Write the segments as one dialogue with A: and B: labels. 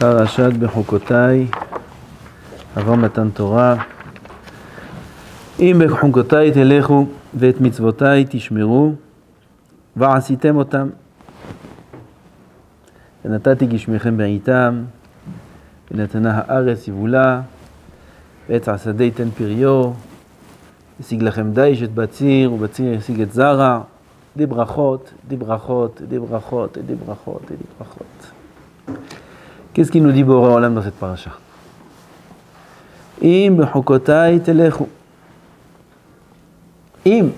A: Parashat Bechukotai, avant Matan Torah. Im Bechukotai telechu, vet mitzvotai tishmeru, va'asitem otam. ונתתי גשמיכם בעיתם, ונתנה הארץ יבולה, ועץ השדה ייתן פריו, ישיג לכם דיש את בציר, ובציר ישיג את זרע, די ברכות, די ברכות, די brakot, די brakot, די brakot. Qu'est-ce qu'il nous dit Boré Olam dans cette paracha? Im bechukotai telechu. Im.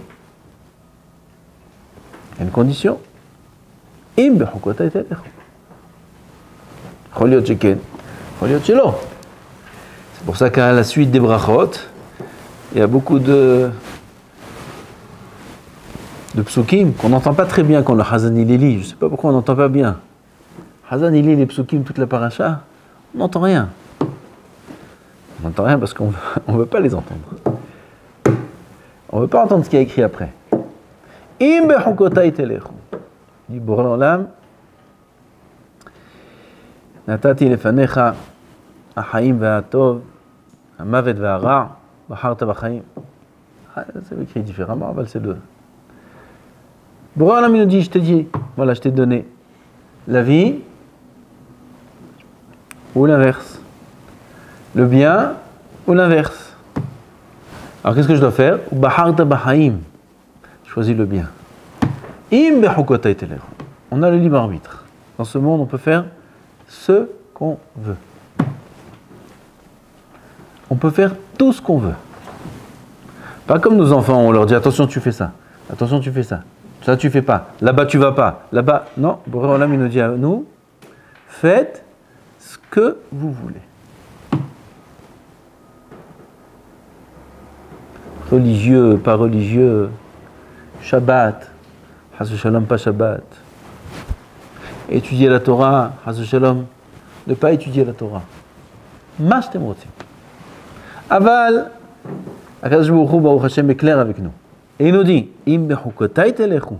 A: Il y a une condition. Im bechukotai telechu. יכול להיות שכן, יכול להיות שלא. C'est pour ça qu'à la suite des brachot, il y a beaucoup de psukim qu'on n'entend pas très bien quand le Hazan il lit. Je ne sais pas pourquoi on n'entend pas bien. Hazan il lit les psukim toute la paracha, on n'entend rien. On n'entend rien parce qu'on ne veut pas les entendre. On ne veut pas entendre ce qu'il y a écrit après. Im bechukotai telechu. Dit Boré Olam. נתתי לפניך החיים והטוב, המוות והרע, בחרת בחיים. C'est écrit différemment, mais c'est deux. Boré Olam nous dit, je t'ai dit, voilà, je t'ai donné la vie ou l'inverse. Le bien ou l'inverse. Alors qu'est-ce que je dois faire? Baxarta b'chaim. Je choisis le bien. Im bechukotai telechu. On a le libre arbitre. Dans ce monde, on peut faire ce qu'on veut. On peut faire tout ce qu'on veut. Pas comme nos enfants, on leur dit attention tu fais ça, attention tu fais ça, ça tu fais pas, là-bas tu vas pas, là-bas, non, Boré Olam il nous dit à nous, faites ce que vous voulez. Religieux, pas religieux, Shabbat, Chas Shalom pas Shabbat. Étudier la Torah, Chas Shalom, ne pas étudier la Torah. Mash tem rotzim. Aval, Akadosh Baruch Hu Baruch Hashem est clair avec nous. Et il nous dit, Im bechukotai telechu.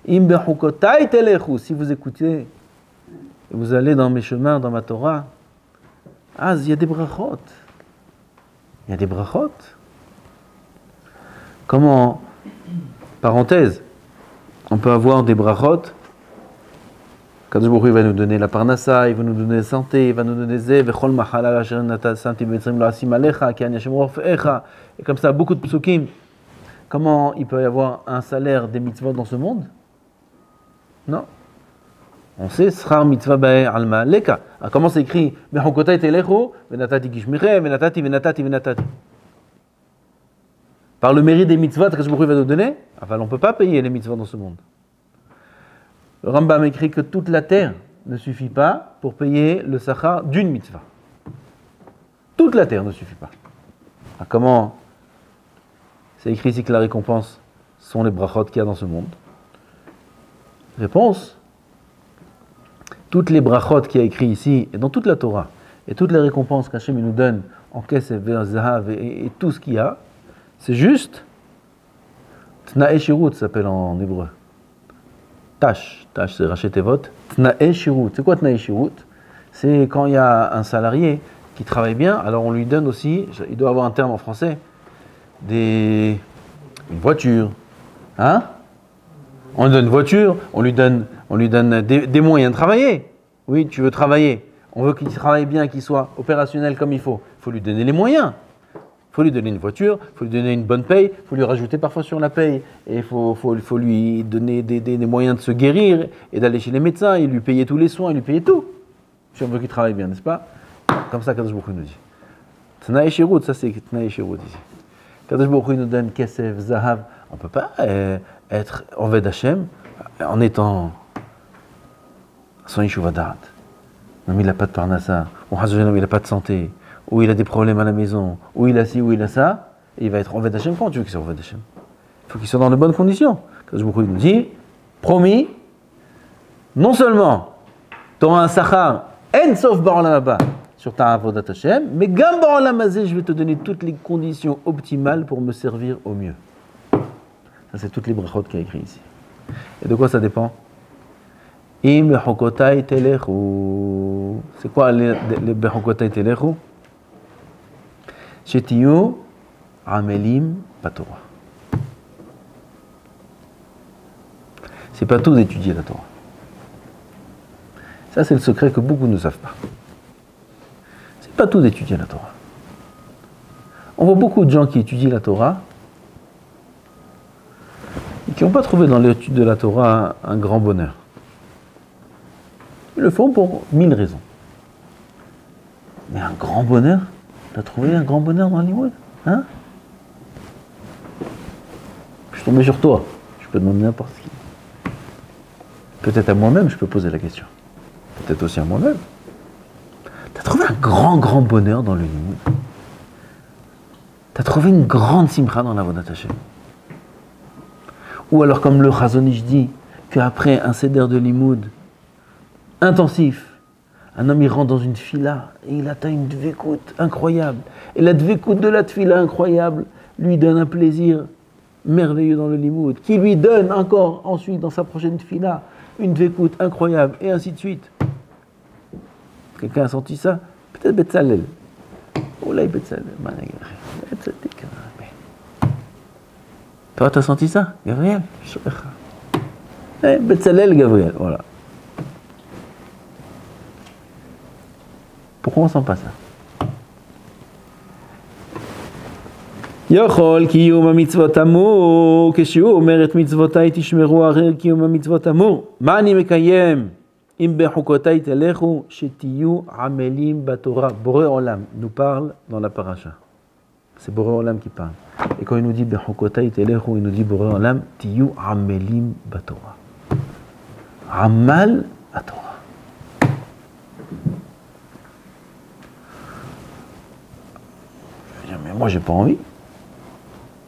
A: Im bechukotai telechu. Si vous écoutez, et vous allez dans mes chemins, dans ma Torah, il y a des brachot. Il y a des brachot. Comment, parenthèse, on peut avoir des brachot. Kadosh Baruch Hu va nous donner la parnassa, il va nous donner la santé, il va nous donner zé, vechol machalal asher natasamti b'mitzrim lo asim alecha, ki ani Hashem rofecha, et comme ça, beaucoup de psukim. Comment il peut y avoir un salaire des mitzvot dans ce monde? Non. On sait, schar mitzvah ba'e alma leka. Comment c'est écrit? Bechukotai telechu, venatati gishmichem, venatati. Par le mérite des mitzvot, Kadosh Baruch Hu va nous donner, enfin, on ne peut pas payer les mitzvot dans ce monde. Le Rambam écrit que toute la terre ne suffit pas pour payer le sachar d'une mitzvah. Toute la terre ne suffit pas. Alors comment c'est écrit ici que la récompense sont les brachot qu'il y a dans ce monde? Réponse. Toutes les brachot qu'il y a écrit ici et dans toute la Torah et toutes les récompenses qu'Hachem nous donne en kesef, zahav et tout ce qu'il y a, c'est juste Tnae Shirut s'appelle en hébreu. Tâche c'est Raché Tevot. Tnae Shirut. C'est quoi Tnae Shirut? C'est quand il y a un salarié qui travaille bien, alors on lui donne aussi, il doit avoir un terme en français, une voiture. Hein? On lui donne une voiture, on lui donne des moyens de travailler. Oui, tu veux travailler. On veut qu'il travaille bien, qu'il soit opérationnel comme il faut. Il faut lui donner les moyens. Il faut lui donner une voiture, il faut lui donner une bonne paye, il faut lui rajouter parfois sur la paye, et il faut lui donner des moyens de se guérir, et d'aller chez les médecins, et lui payer tous les soins, et lui payer tout. Si on veut qu'il travaille bien, n'est-ce pas? Comme ça, Kadosh Baruch Hu nous dit. Tnae Shirut, ça c'est Tnae Shirut ici. Kadosh Baruch Hu nous donne Kesef, Zahav. On ne peut pas être Oved Hashem en étant sans Yeshuva Da'at. Même il n'a pas de parnassa, ou il n'a pas de santé, ou il a des problèmes à la maison, ou il a ci, ou il a ça, et il va être Oved Hashem. Comment tu veux qu'il soit Oved Hashem? Il faut qu'il soit dans de bonnes conditions. Kadosh Baruch Hu nous dit, promis, non seulement tu auras un sachar en sof ba'olam haba sur ta avodat Hashem, mais gam ba'olam hazeh, je vais te donner toutes les conditions optimales pour me servir au mieux. Ça c'est toutes les brachot qu'il y a écrit ici. Et de quoi ça dépend? Im bechokotai telechu. C'est quoi les bechokotai telechu? Shetiyu amelim patora. C'est pas tout d'étudier la Torah. Ça, c'est le secret que beaucoup ne savent pas. C'est pas tout d'étudier la Torah. On voit beaucoup de gens qui étudient la Torah et qui n'ont pas trouvé dans l'étude de la Torah un grand bonheur. Ils le font pour 1000 raisons. Mais un grand bonheur? Tu as trouvé un grand bonheur dans l'imoud? Hein? Je suis tombé sur toi. Je peux demander n'importe qui. Peut-être à moi-même, je peux poser la question. Peut-être aussi à moi-même. Tu as trouvé un grand bonheur dans le limoud. Tu as trouvé une grande simcha dans la Avodat Hashem. Ou alors, comme le Chazon Ish dit, qu'après un seder de limoud intensif, un homme il rentre dans une tfila et il atteint une dvekout incroyable. Et la dvekout de la tfila incroyable lui donne un plaisir merveilleux dans le limoud, qui lui donne encore ensuite dans sa prochaine tfila une dvekout incroyable, et ainsi de suite. Quelqu'un a senti ça? Peut-être Betzalel. Oulay Betzalel. Toi, t'as senti ça, Gabriel? Betzalel, Gabriel, voilà. Pourquoi on sent pas ça? יכול קיום המצוות אמור, כשהוא אומר את מצוותיי תשמרו הרי קיום המצוות אמור. מה אני מקיים? אם בחוקותיי תלכו, שתהיו עמלים בתורה. בורא עולם nous parle dans la paracha. C'est בורא עולם qui parle. Et quand il nous dit בחוקותיי תלכו, il nous dit בורא עולם, תהיו עמלים בתורה. עמל התורה. Je veux dire, mais moi j'ai pas envie.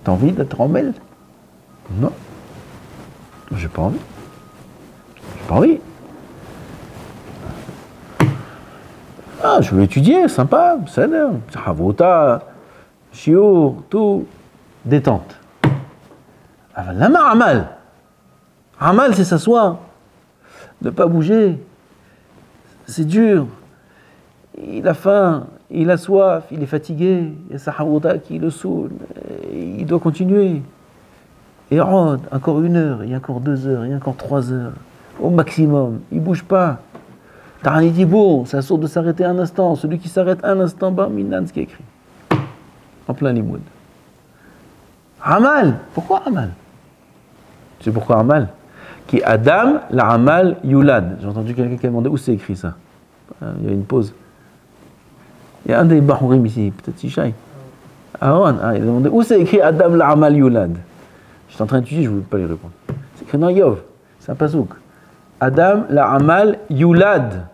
A: T'as envie d'être en mêle? Non. J'ai pas envie. J'ai pas envie. Ah, je veux étudier, sympa, seder, havota, shiur, tout, détente. Lama amal. Amal, c'est s'asseoir, ne pas bouger. C'est dur. Il a faim, il a soif, il est fatigué, il y a sa haouda qui le saoule, il doit continuer. Et encore 1 heure, il y a encore 2 heures, il y a encore 3 heures, au maximum, il ne bouge pas. Tarani dit bon, ça sort de s'arrêter un instant, celui qui s'arrête un instant, bah, minan, ce qui est écrit. En plein limoud. Amal, pourquoi Amal? Tu sais pourquoi Amal? Qui Adam, la Amal, Yulad. J'ai entendu quelqu'un qui a demandé où c'est écrit ça. Il y a une pause. Il y a un des Bahourim ici, peut-être Sishaï. Aaron, il a demandé où c'est écrit Adam La'amal Yulad. J'étais en train d'étudier, je ne voulais pas lui répondre. C'est écrit dans Yov, c'est un pasouk. Adam La'amal Yulad.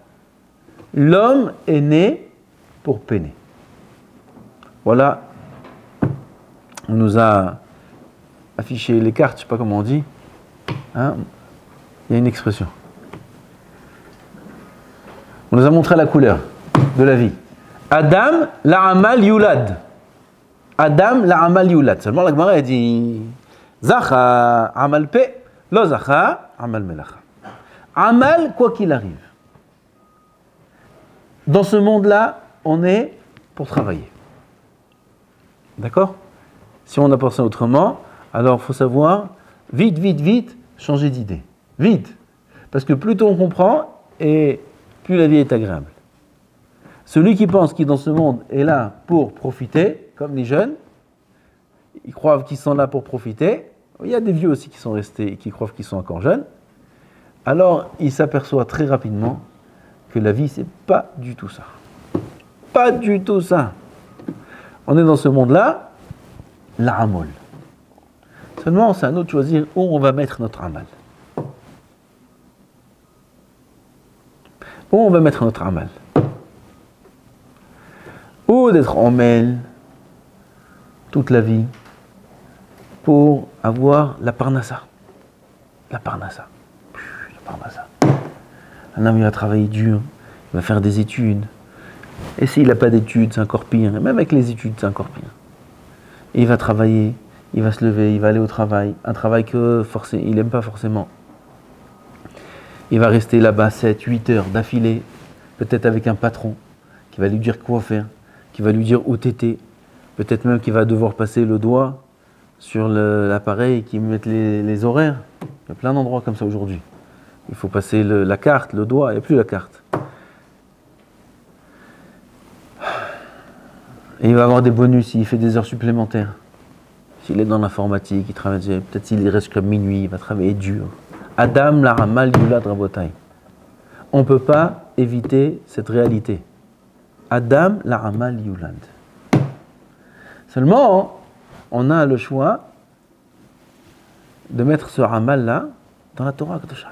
A: L'homme est né pour peiner. Voilà, on nous a affiché les cartes, je ne sais pas comment on dit. Hein? Il y a une expression. On nous a montré la couleur de la vie. Adam la'amal yulad. Adam la'amal yulad. Seulement la Gemara a dit Zacha amal pe, lo zacha amal melacha. Amal, quoi qu'il arrive. Dans ce monde-là, on est pour travailler. D'accord? Si on a pensé autrement, alors il faut savoir, vite, changer d'idée. Vite. Parce que plus tôt on comprend, et plus la vie est agréable. Celui qui pense qu'il dans ce monde est là pour profiter, comme les jeunes, ils croient qu'ils sont là pour profiter. Il y a des vieux aussi qui sont restés et qui croient qu'ils sont encore jeunes. Alors, il s'aperçoit très rapidement que la vie, c'est pas du tout ça. Pas du tout ça. On est dans ce monde-là, l'amol. Seulement, c'est à nous de choisir où on va mettre notre amal. Où on va mettre notre amal. Ou d'être en mêle toute la vie pour avoir la parnassa. La parnassa. La parnassa. Un homme, il va travailler dur, il va faire des études. Et s'il n'a pas d'études, c'est encore pire. Et même avec les études, c'est encore pire. Et il va travailler, il va se lever, il va aller au travail. Un travail que il n'aime pas forcément. Il va rester là-bas 7, 8 heures d'affilée, peut-être avec un patron qui va lui dire quoi faire, qui va lui dire où t'étais, peut-être même qu'il va devoir passer le doigt sur l'appareil et qui met les horaires. Il y a plein d'endroits comme ça aujourd'hui. Il faut passer la carte, le doigt, il n'y a plus la carte. Et il va avoir des bonus s'il fait des heures supplémentaires. S'il est dans l'informatique, il travaille, peut-être s'il reste comme minuit, il va travailler dur. Adam la Ramal Yulad Rabotai. On ne peut pas éviter cette réalité. Adam la Ramal Yulad. Seulement, on a le choix de mettre ce Ramal là dans la Torah Kedusha.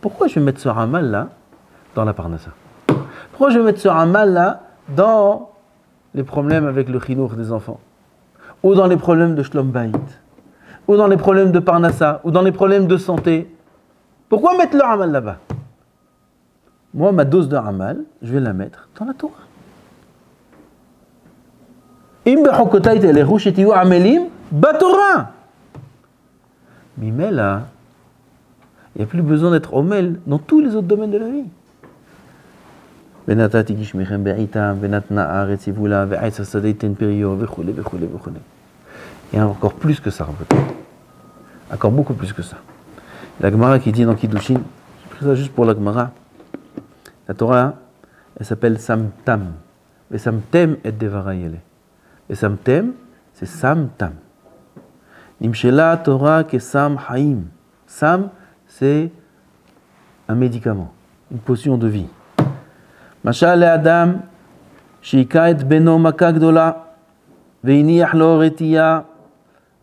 A: Pourquoi je vais mettre ce Ramal là dans la Parnassa? Pourquoi je vais mettre ce Ramal là dans les problèmes avec le chinour des enfants? Ou dans les problèmes de Shlom Bayit? Ou dans les problèmes de Parnassa? Ou dans les problèmes de santé? Pourquoi mettre le Ramal là-bas? Moi, ma dose de Ramal, je vais la mettre dans la Torah. Mimela, il n'y a plus besoin d'être omel dans tous les autres domaines de la vie. Il y a encore plus que ça. Encore beaucoup plus que ça. La Gemara qui dit dans Kiddushin, j'ai pris ça juste pour la Gemara. La Torah, elle s'appelle Samtam. Et Samtem est Devarayele. Et Samtem, c'est Samtam. Nimshela Torah ke Sam Haim. Sam, c'est un médicament, une potion de vie. Mashal Adam, Shika et Beno Maka Gdola, Veiniach lo retiya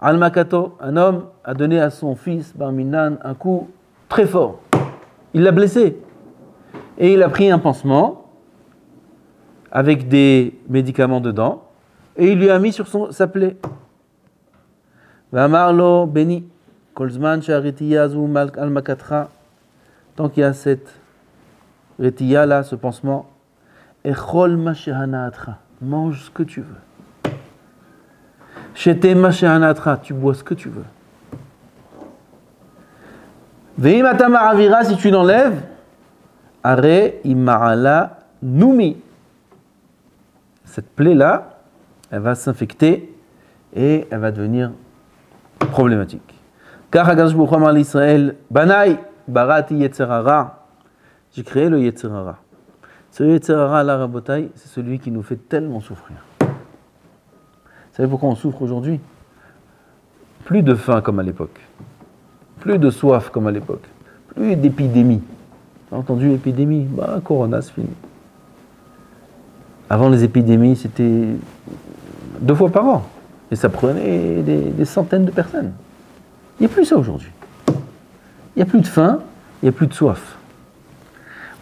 A: al Makato. Un homme a donné à son fils Barminan un coup très fort. Il l'a blessé. Et il a pris un pansement avec des médicaments dedans et il lui a mis sur sa plaie. Vamarlo Beni, Kolzman Sharitiya Zu al Makatra. Tant qu'il y a cette retiya là, ce pansement, Echol Mashehanatra, mange ce que tu veux. Shete Mashehanatra, tu bois ce que tu veux. Veim Atama Avira, si tu l'enlèves, Are Ima'ala Numi. Cette plaie-là, elle va s'infecter et elle va devenir problématique. Car Hakadosh Baruch Hu amar l'Israël, Banai, Barati Yetzerara. J'ai créé le Yetzerara. Ce Yetzerara, la Rabotai, c'est celui qui nous fait tellement souffrir. Vous savez pourquoi on souffre aujourd'hui? Plus de faim comme à l'époque. Plus de soif comme à l'époque. Plus d'épidémies. Vous avez entendu l'épidémie? Corona, c'est fini. Avant les épidémies, c'était 2 fois par an. Et ça prenait des centaines de personnes. Il n'y a plus ça aujourd'hui. Il n'y a plus de faim, il n'y a plus de soif.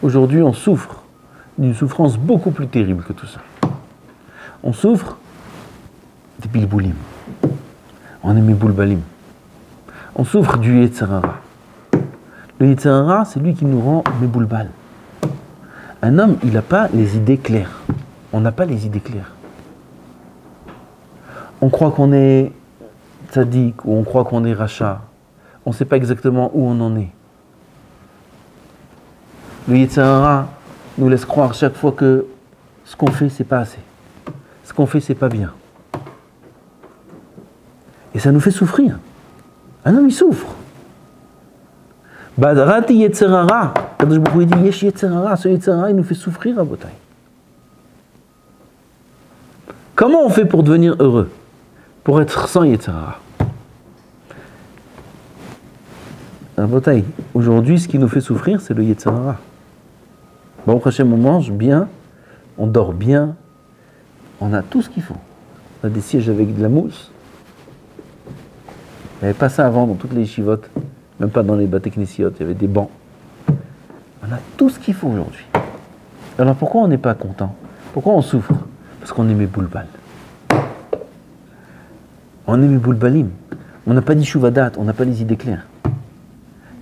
A: Aujourd'hui, on souffre d'une souffrance beaucoup plus terrible que tout ça. On souffre des bilboulim. On est méboulbalim. On souffre du Yetzerara. Le Yetzerara, c'est lui qui nous rend méboulbal. Un homme, il n'a pas les idées claires. On n'a pas les idées claires. On croit qu'on est tzaddik ou on croit qu'on est rachat. On ne sait pas exactement où on en est. Le Yetzerara nous laisse croire chaque fois que ce qu'on fait, c'est pas assez. Ce qu'on fait, c'est pas bien. Et ça nous fait souffrir. Un homme, il souffre. Badarati Yetzerara. Kadosh Baruch Hu dit Yesh Yetzerara. Ce Yetzerara, il nous fait souffrir à Botaï. Comment on fait pour devenir heureux? Pour être sans Yetzerara? À Botaï, aujourd'hui, ce qui nous fait souffrir, c'est le Yetzerara. Bon, au prochain on mange bien, on dort bien, on a tout ce qu'il faut. On a des sièges avec de la mousse. Il n'y avait pas ça avant dans toutes les yeshivotes, même pas dans les bateknesiyot, il y avait des bancs. On a tout ce qu'il faut aujourd'hui. Alors pourquoi on n'est pas content? Pourquoi on souffre? Parce qu'on est méboulbal. On est méboulbalim. On n'a pas dit shuvadat, on n'a pas les idées claires.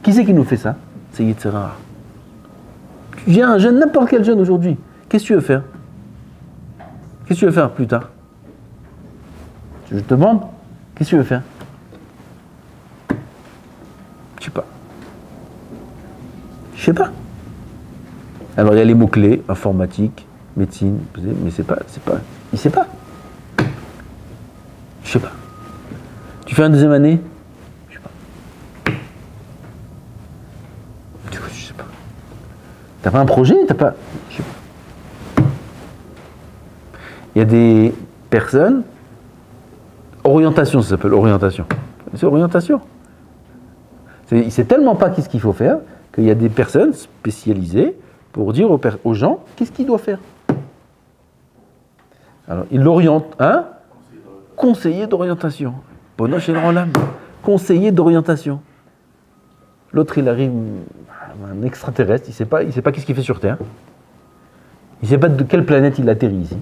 A: Qui c'est qui nous fait ça? C'est Yetzerara. Tu viens un jeune, n'importe quel jeune aujourd'hui, qu'est-ce que tu veux faire? Qu'est-ce que tu veux faire plus tard? Je te demande, qu'est-ce que tu veux faire? Je sais pas. Je sais pas. Alors il y a les mots-clés, informatique, médecine, mais c'est pas. Il sait pas. Je sais pas. Tu fais une deuxième année? Je sais pas. Je sais pas. T'as pas un projet? T'as pas. Je sais pas. Il y a des personnes. Orientation, ça s'appelle orientation. C'est orientation. Il sait tellement pas qu'est-ce qu'il faut faire qu'il y a des personnes spécialisées pour dire aux gens qu'est-ce qu'ils doivent faire. Alors, il l'oriente, hein? Conseiller d'orientation. Bono chez l'Olam. Conseiller d'orientation. L'autre, il arrive, un extraterrestre, il sait pas qu'est-ce qu'il fait sur Terre. Il sait pas de quelle planète il atterrit ici.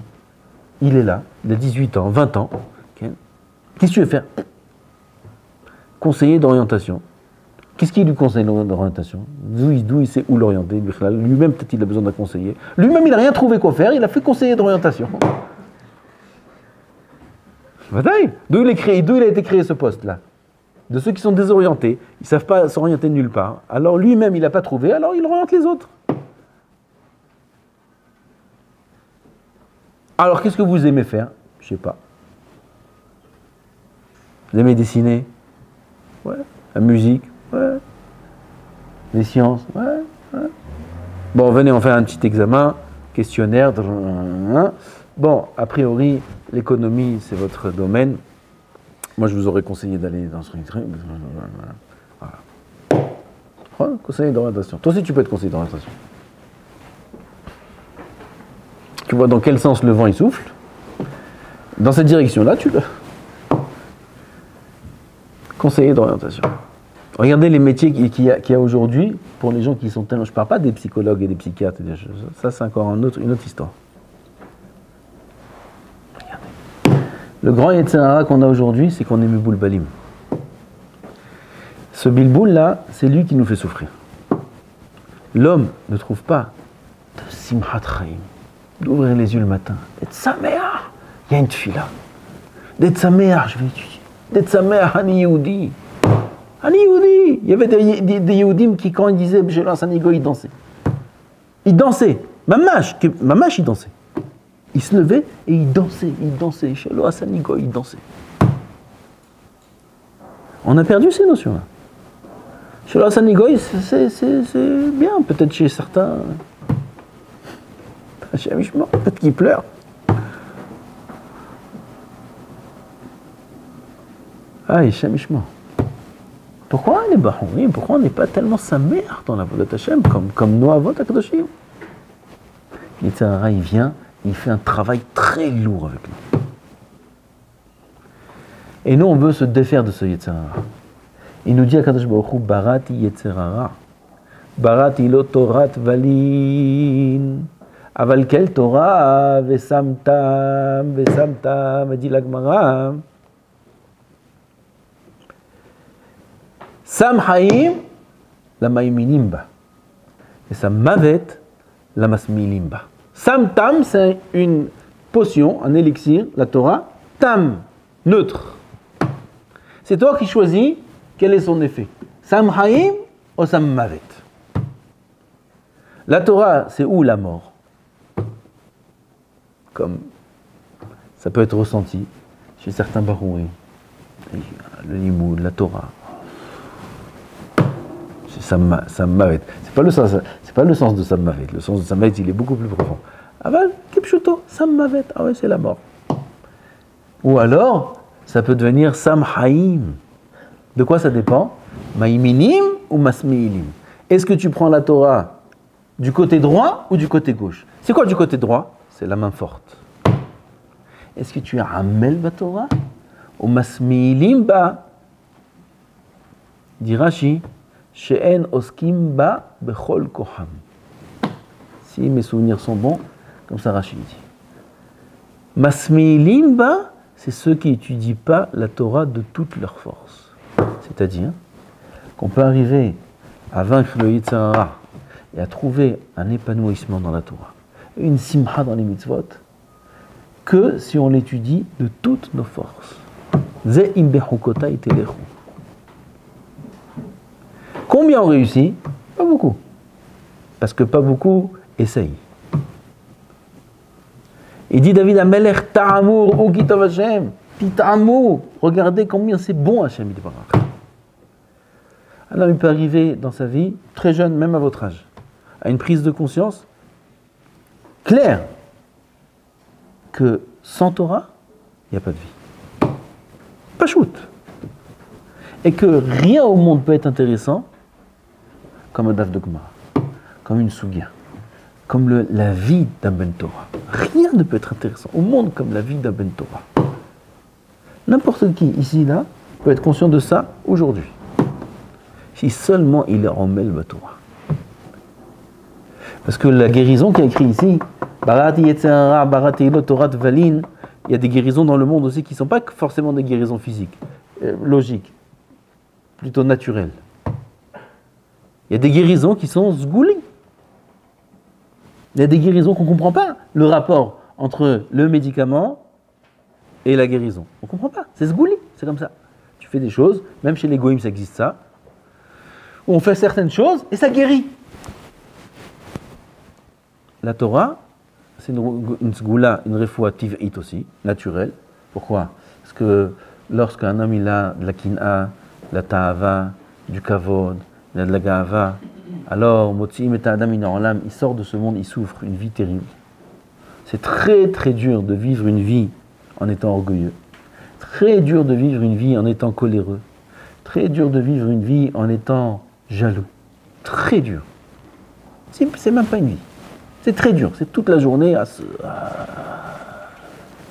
A: Il est là, il a 18 ans, 20 ans. Okay. Qu'est-ce que tu veux faire? Conseiller d'orientation. Qu'est-ce qu'il lui conseille d'orientation? D'où il sait où l'orienter? Lui-même, peut-être, il a besoin d'un conseiller. Lui-même, il n'a rien trouvé quoi faire, il a fait conseiller d'orientation. D'où il a été créé ce poste-là? De ceux qui sont désorientés, ils ne savent pas s'orienter nulle part. Alors lui-même, il n'a pas trouvé, alors il oriente les autres. Alors qu'est-ce que vous aimez faire? Je ne sais pas. Vous aimez dessiner? Ouais. La musique? Ouais. Les sciences? Ouais. Bon, venez, on fait un petit examen, questionnaire. Bon, a priori, l'économie, c'est votre domaine. Moi, je vous aurais conseillé d'aller dans ce truc. Voilà. Conseiller d'orientation. Toi aussi, tu peux être conseiller d'orientation. Tu vois dans quel sens le vent il souffle. Dans cette direction-là, tu le. Conseiller d'orientation. Regardez les métiers qu'il y a aujourd'hui pour les gens qui sont tellement. Je ne parle pas des psychologues et des psychiatres. Ça, c'est encore une autre histoire. Regardez. Le grand Yetzirah qu'on a aujourd'hui, c'est qu'on est Miboul Balim. Ce bilboul-là, c'est lui qui nous fait souffrir. L'homme ne trouve pas de Simchat Chaim, d'ouvrir les yeux le matin, d'être Sameach. Il y a une tefila. D'être Sameach, je vais étudier. D'être Sameach, Ani Yehudi. Ani Yehudi. Il y avait des Yehudim qui, quand ils disaient B'Shelach Sanigo, ils dansaient. Ils dansaient. Mamash, il dansait. Il se levait et il dansait. B'Shelach Sanigo, il dansait. On a perdu ces notions-là. B'Shelach Sanigo, c'est bien, peut-être chez certains. Chez Amishma, peut-être qu'ils pleurent. Ah, chez Amishma. Pourquoi les Bahourim? Pourquoi on n'est pas tellement sa mère dans la Vodat Hashem comme nous avons à Kadoshim? Yetzirah, il vient, il fait un travail très lourd avec nous. Et nous, on veut se défaire de ce Yetzirah. Il nous dit à Kadosh Baruch Hu, Barati Yetzirah. Barati lo Torat Valin. Aval kel Torah, Vesamtam, dit la Gemara. Sam Haïm, la Maïmilimba. Et Sam Mavet, la Masmilimba. Sam Tam, c'est une potion, un élixir, la Torah. Tam, neutre. C'est toi qui choisis quel est son effet. Sam Haïm ou Sam Mavet. La Torah, c'est où la mort? Comme ça peut être ressenti chez certains barouis. Le limoud, la Torah. Sammavet. C'est pas le sens de Sammavet. Le sens de Sammavet, il est beaucoup plus profond. Aval, Kipchuto, Sammavet. Ah ouais, c'est la mort. Ou alors, ça peut devenir Samhaïm. De quoi ça dépend? Maïminim ou Masmiilim? Est-ce que tu prends la Torah du côté droit ou du côté gauche? C'est quoi du côté droit? C'est la main forte. Est-ce que tu as Amel ba Torah ou Masmiilim ba? Dit Rashi. She'en oskim ba bechol koham. Si mes souvenirs sont bons, comme ça Rachid dit. Masmilim ba, c'est ceux qui n'étudient pas la Torah de toute leur force. C'est-à-dire qu'on peut arriver à vaincre le Yetzirah et à trouver un épanouissement dans la Torah, une simcha dans les mitzvot, que si on l'étudie de toutes nos forces. Ze im bechukotai telechu. Combien ont réussi? Pas beaucoup. Parce que pas beaucoup essayent. Il dit David Amelech Ta'amour, ou Kitov Hashem, Ta'amour, regardez combien c'est bon Hashem Yitbarach. Alors il peut arriver dans sa vie, très jeune, même à votre âge, à une prise de conscience claire que sans Torah, il n'y a pas de vie. Pas shoot. Et que rien au monde peut être intéressant comme un daf de Gemara, comme une sugia, comme la vie d'un ben Torah. Rien ne peut être intéressant au monde comme la vie d'un ben Torah. N'importe qui ici, là, peut être conscient de ça aujourd'hui. Si seulement il est en Mel Torah. Parce que la guérison qui est écrite ici, Barati Yetzerara, Barati Elo, Torah Valin, il y a des guérisons dans le monde aussi qui ne sont pas forcément des guérisons physiques, logiques, plutôt naturelles. Il y a des guérisons qui sont zgouli. Il y a des guérisons qu'on ne comprend pas, le rapport entre le médicament et la guérison. On ne comprend pas, c'est zgouli, c'est comme ça. Tu fais des choses, même chez les goïms ça existe ça, où on fait certaines choses et ça guérit. La Torah, c'est une sgoula, une refoua tiv'it aussi, naturelle. Pourquoi? Parce que lorsqu'un homme il a de la kin'a, de la ta'ava, du kavod, il a de la ga'ava, alors motsi'im et adam min ha'olam, il sort de ce monde, il souffre une vie terrible. C'est très très dur de vivre une vie en étant orgueilleux. Très dur de vivre une vie en étant coléreux. Très dur de vivre une vie en étant jaloux. Très dur. C'est même pas une vie. C'est très dur. C'est toute la journée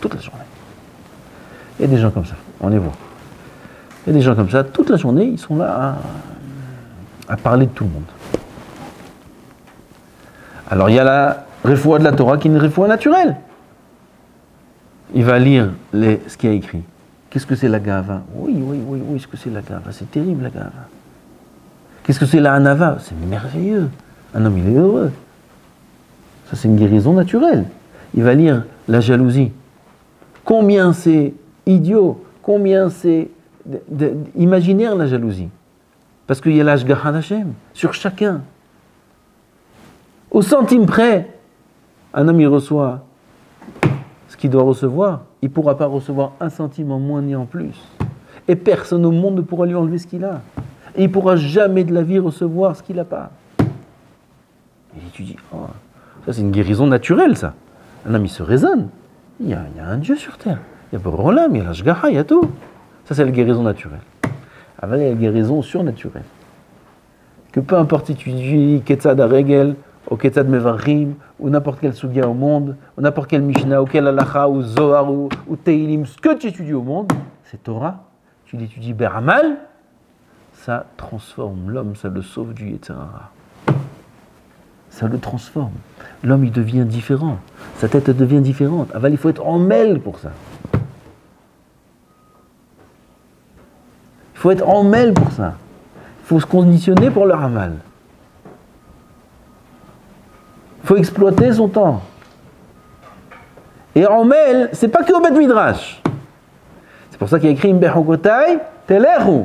A: toute la journée. Il y a des gens comme ça, on les voit. Il y a des gens comme ça, toute la journée, ils sont là à parler de tout le monde. Alors il y a la refoua de la Torah qui est une refoua naturelle. Il va lire ce qu'il y a écrit. Qu'est-ce que c'est la gava? Oui, ce que c'est la gava. C'est terrible la gava. Qu'est-ce que c'est la hanava? C'est merveilleux. Un homme, il est heureux. Ça, c'est une guérison naturelle. Il va lire la jalousie. Combien c'est idiot, combien c'est imaginaire la jalousie. Parce qu'il y a l'ashgaha d'Hashem sur chacun. Au centime près, un homme, il reçoit ce qu'il doit recevoir. Il ne pourra pas recevoir un centime en moins ni en plus. Et personne au monde ne pourra lui enlever ce qu'il a. Et il ne pourra jamais de la vie recevoir ce qu'il n'a pas. Et tu dis, oh, ça c'est une guérison naturelle, ça. Un homme, il se raisonne. Il y a un Dieu sur terre. Il y a Borolam, il y a l'Ashgaha, il y a tout. Ça, c'est la guérison naturelle. Après, il y a la guérison surnaturelle. Que peu importe si tu dis Ketzad Aregel, ou Ketzad Mevarim, ou n'importe quel Sugia au monde, ou n'importe quel Mishnah, ou quel Halacha, ou Zohar, ou Teilim, ce que tu étudies au monde, c'est Torah. Tu l'étudies Beramal, ça transforme l'homme, ça le sauve du Yetzirah. Ça le transforme. L'homme, il devient différent. Sa tête devient différente. Aval, il faut être en mêle pour ça. Il faut être en mêle pour ça. Il faut se conditionner pour le ramal. Il faut exploiter son temps. Et en mêle, c'est pas que au Bet Midrash. C'est pour ça qu'il y a écrit Bechukotai telechu.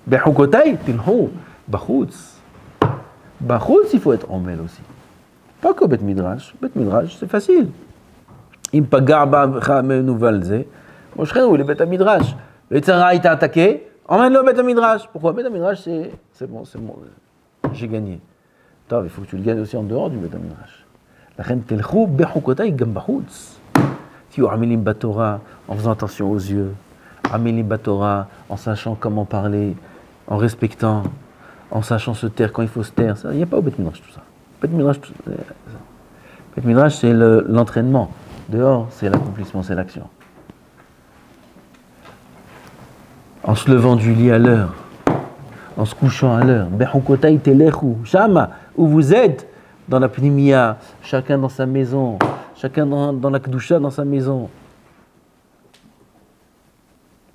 A: Bechukotai tilhu. Bachutz. Bachutz, il faut être en mêle aussi. Pas qu'au Bet Midrash. Bet Midrash, c'est facile. Im pagar ba'amcha menuvalze. Moshrenou, il est Bet Midrash. Le Tzara, il t'a attaqué. Emmène-le au Bet Midrash. Pourquoi? Bet Midrash, c'est bon, j'ai gagné. Il faut que tu le gagnes aussi en dehors du Bet Midrash. La reine telchou bechukotai gam bachutz. Si vous amilim batora en faisant attention aux yeux, amilim batora en sachant comment parler, en respectant, en sachant se taire quand il faut se taire. Il n'y a pas au Bet Midrash tout ça. Bet Midrash, c'est l'entraînement. Dehors, c'est l'accomplissement, c'est l'action. En se levant du lit à l'heure, en se couchant à l'heure, bechukotai telechu, shama, où vous êtes, dans la pnimia, chacun dans sa maison, chacun dans la kedusha dans sa maison.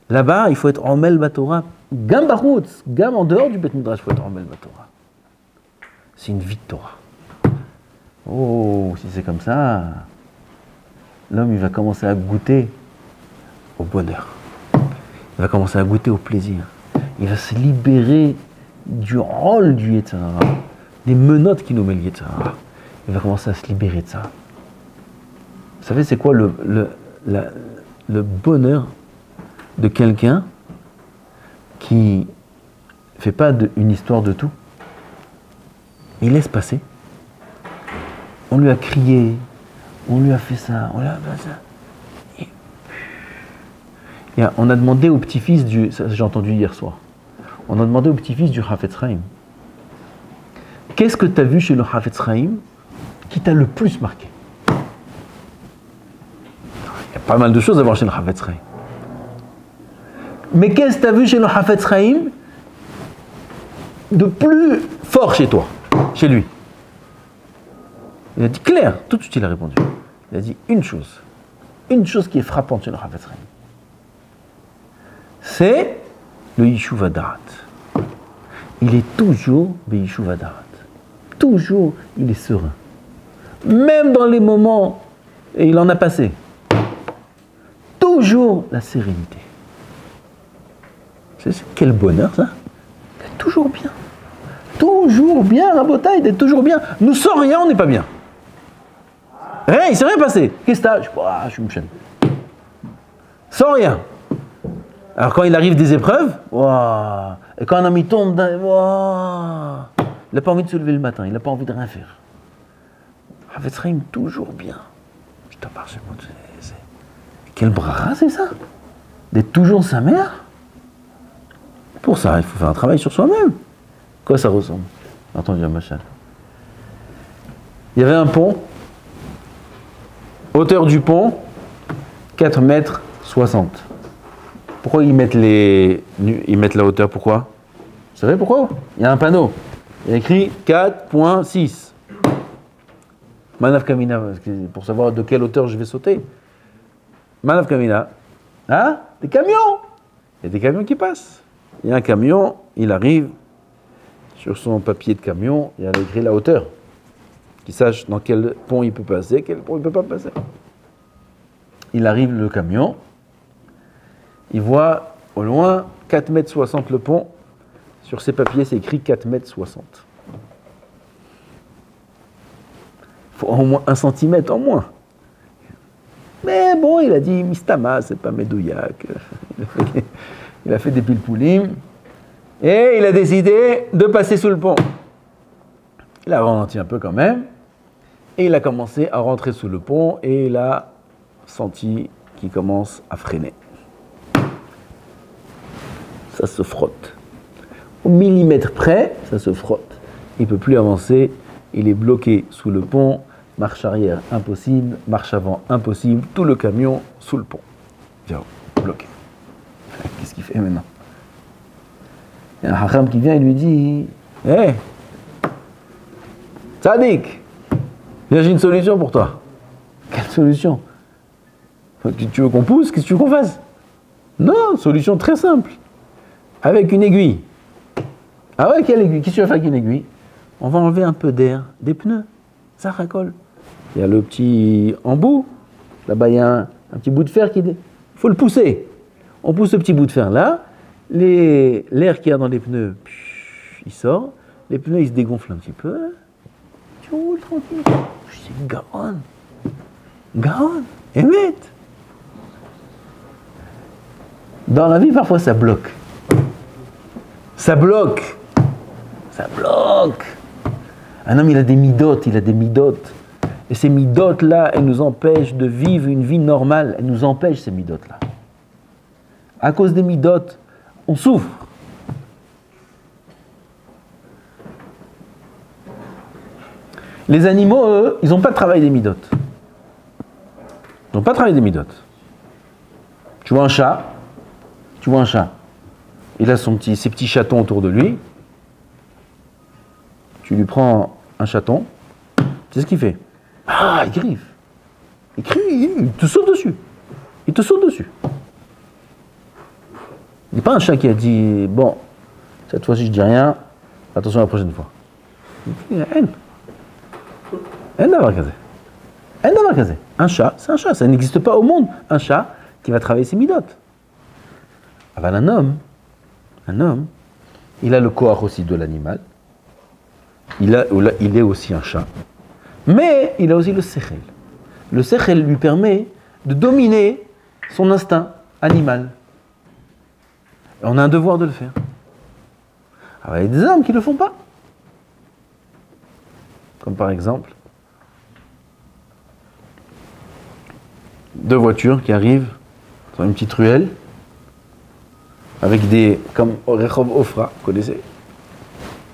A: Là-bas, il faut être en mel batora, gam bachutz, gam en dehors du Bet Midrash, il faut être en mel batora. C'est une vie de Torah. Oh, si c'est comme ça, l'homme il va commencer à goûter au bonheur. Il va commencer à goûter au plaisir. Il va se libérer du rôle du Yetzer Hara, des menottes qui nous met le Yetzer Hara. Il va commencer à se libérer de ça. Vous savez, c'est quoi le bonheur de quelqu'un qui ne fait pas une histoire de tout? Il laisse passer. On lui a crié, on lui a fait ça, on lui a fait ça. On a demandé au petit-fils du... Ça, j'ai entendu hier soir. On a demandé au petit-fils du Hafetz Chaim. Qu'est-ce que tu as vu chez le Hafetz Chaim qui t'a le plus marqué? Il y a pas mal de choses à voir chez le Hafetz Chaim. Mais qu'est-ce que tu as vu chez le Hafetz Chaim de plus fort chez toi, chez lui? Il a dit clair, tout de suite il a répondu. Il a dit une chose qui est frappante chez le Hafetz Chaim. C'est le Yishuv Da'at. Il est toujours le Yishuv Da'at. Toujours, il est serein. Même dans les moments, et il en a passé, toujours la sérénité. Quel bonheur ça! D'être toujours bien. Toujours bien, Rabotai, d'être toujours bien. Nous sans rien, on n'est pas bien. Rien, il ne s'est rien passé. Qu'est-ce que t'as? Je suis Mouchen. Sans rien. Alors quand il arrive des épreuves, wow, et quand un ami tombe, wow, il n'a pas envie de se lever le matin, il n'a pas envie de rien faire. Hafetz Chaim, toujours bien. Je te parle, c'est... Quel bras c'est ça? D'être toujours sa mère? Pour ça, il faut faire un travail sur soi-même. Quoi ça ressemble? Entendu un machin. Il y avait un pont. Hauteur du pont, 4 mètres 60. Pourquoi ils mettent la hauteur? Pourquoi? Vous savez pourquoi? Il y a un panneau. Il y a écrit 4.6. Manav Kamina, pour savoir de quelle hauteur je vais sauter. Manav Kamina. Hein? Des camions! Il y a des camions qui passent. Il y a un camion, il arrive. Sur son papier de camion, il y a écrit la hauteur. Qu'il sache dans quel pont il peut passer, quel pont il ne peut pas passer. Il arrive le camion. Il voit au loin 4,60 m le pont. Sur ses papiers, c'est écrit 4,60 m. Il faut au moins 1 cm en moins. Mais bon, il a dit Mistama, c'est pas Medouyak. Il a fait des pilpoulim. Et il a décidé de passer sous le pont. Il a ralenti un peu quand même. Et il a commencé à rentrer sous le pont. Et il a senti qu'il commence à freiner. Ça se frotte. Au millimètre près, ça se frotte. Il ne peut plus avancer. Il est bloqué sous le pont. Marche arrière impossible. Marche avant impossible. Tout le camion sous le pont. Viens, bloqué. Qu'est-ce qu'il fait maintenant? Il y a un hacham qui vient et lui dit: Hé, Tzadik, viens, j'ai une solution pour toi. Quelle solution? Tu veux qu'on pousse? Qu'est-ce que tu veux qu'on fasse? Non, solution très simple. Avec une aiguille. Ah ouais, quelle aiguille? Qu'est-ce que tu vas faire avec une aiguille? On va enlever un peu d'air des pneus. Ça racole. Il y a le petit embout. Là-bas, il y a un petit bout de fer qui... Il faut le pousser. On pousse ce petit bout de fer là. L'air qu'il y a dans les pneus, il sort. Les pneus, ils se dégonflent un petit peu. Tu roules tranquille. C'est Gaon. Gaon. Émet. Dans la vie, parfois, ça bloque. Ça bloque. Ça bloque. Un homme, il a des midotes, Et ces midotes-là, elles nous empêchent de vivre une vie normale. Elles nous empêchent, ces midotes-là. À cause des midotes, on souffre. Les animaux, eux, ils n'ont pas de travail des midotes. Ils n'ont pas de travail des midotes. Tu vois un chat. Il a ses petits chatons autour de lui. Tu lui prends un chaton. Tu sais ce qu'il fait? Ah, il griffe. Il crie, il te saute dessus. Il n'est pas un chat qui a dit: bon, cette fois-ci je dis rien, attention la prochaine fois. Un chat, c'est un chat, ça n'existe pas au monde. Un chat qui va travailler ses midotes. Ah ben un homme, il a le koach aussi de l'animal, il est aussi un chat, mais il a aussi le sechel. Le sechel lui permet de dominer son instinct animal. Et on a un devoir de le faire. Alors, il y a des hommes qui ne le font pas. Comme par exemple, deux voitures qui arrivent dans une petite ruelle, avec des, comme Rehov Ofra, vous connaissez,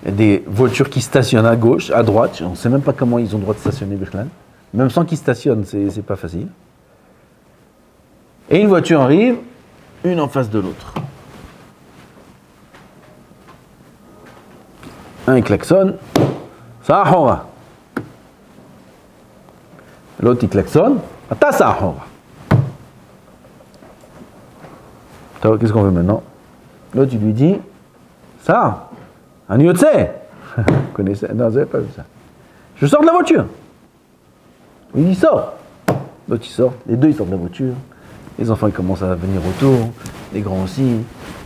A: il y a des voitures qui stationnent à gauche, à droite, on ne sait même pas comment ils ont le droit de stationner, Birklan. Même sans qu'ils stationnent, c'est pas facile. Et une voiture arrive, une en face de l'autre. Un il klaxonne, ça ahora. L'autre il klaxonne, ta ça ahora. Qu'est-ce qu'on veut maintenant? L'autre il lui dit, ça, un yotse. Vous connaissez? Non, vous n'avez pas vu ça. Je sors de la voiture. Il dit sort. L'autre il sort, les deux ils sortent de la voiture. Les enfants ils commencent à venir autour, les grands aussi.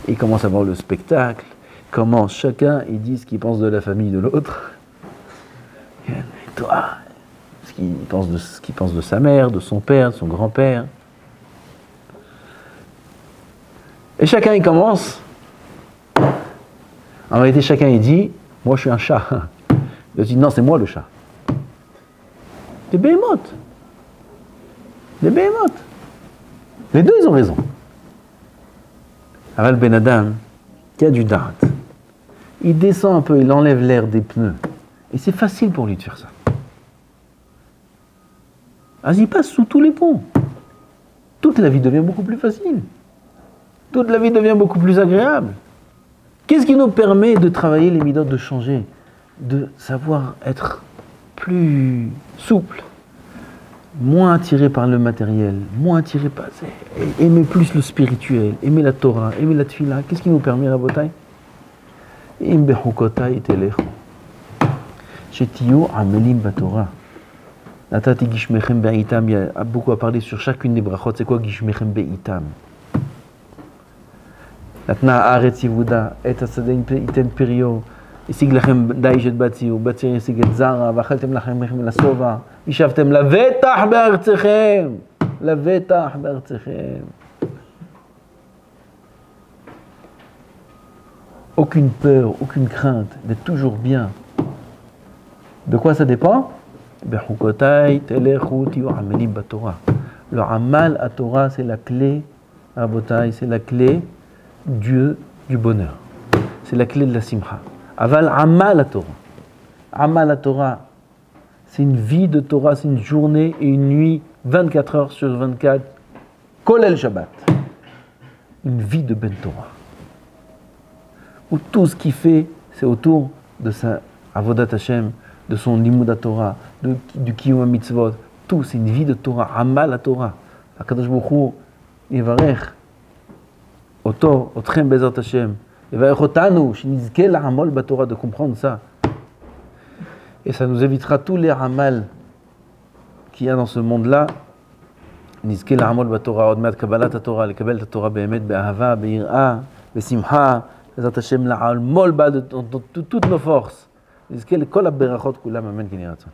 A: Ils commencent à voir le spectacle. Comment chacun il dit ce qu'il pense de la famille de l'autre. Et toi, ce qu'il pense de sa mère, de son père, de son grand-père. Et chacun il commence. En réalité, chacun il dit, moi je suis un chat. L'autre dit, non, c'est moi le chat. Des béhémotes. Des béhémotes. Les deux ils ont raison. Aval Ben Adam, qui a du dard, il descend un peu, il enlève l'air des pneus. Et c'est facile pour lui de faire ça. Il passe sous tous les ponts. Toute la vie devient beaucoup plus facile. Toute la vie devient beaucoup plus agréable. Qu'est-ce qui nous permet de travailler les midotes, de changer, de savoir être plus souple, moins attiré par le matériel, moins attiré par... Aimer plus le spirituel, aimer la Torah, aimer la Tfila. Qu'est-ce qui nous permet, Rabotai? Im bechukotai telechu. Shetiyu amelim batorah. Natati gishmechem be'itam. Il y a beaucoup à parler sur chacune des brachot. C'est quoi gishmechem be'itam? Natna haaretz yivuda et hasadeh iten perio. השיג לכם דיש את בציר, ובציר השיג את זרע, ואכלתם לכם לחם ולשובע, ישבתם לבטח בארצכם, לבטח בארצכם. Aucune peur, aucune crainte, d'être toujours bien. De quoi ça dépend? Bechukotai telechu tiyu amelim batorah. Le amal à Torah, c'est la clé, Rabotai, c'est la clé du bonheur. C'est la clé de la simcha. Aval amal à Torah. Amal à Torah, c'est une vie de Torah, c'est une journée et une nuit, 24 heures sur 24, kolel Shabbat. Une vie de Ben Torah. Où tout ce qu'il fait, c'est autour de sa avodat Hashem, de son limud Torah, du kiyum mitzvot. Tout, c'est une vie de Torah, amal à Torah. Akadosh Baruch Hu yivarech oto, otchem bezat Hashem. De comprendre ça. Et ça nous évitera tous les ramal qu'il y a dans ce monde-là. Nizke l'amol batorah, odmat kabbalat Torah, le kabel Torah be'emet, be'ahava, be'ira, be'simha, bezat Hashem l'amol ba de toutes nos forces. Nizke le kol ha-berachot kulam, amen, ki niratzon.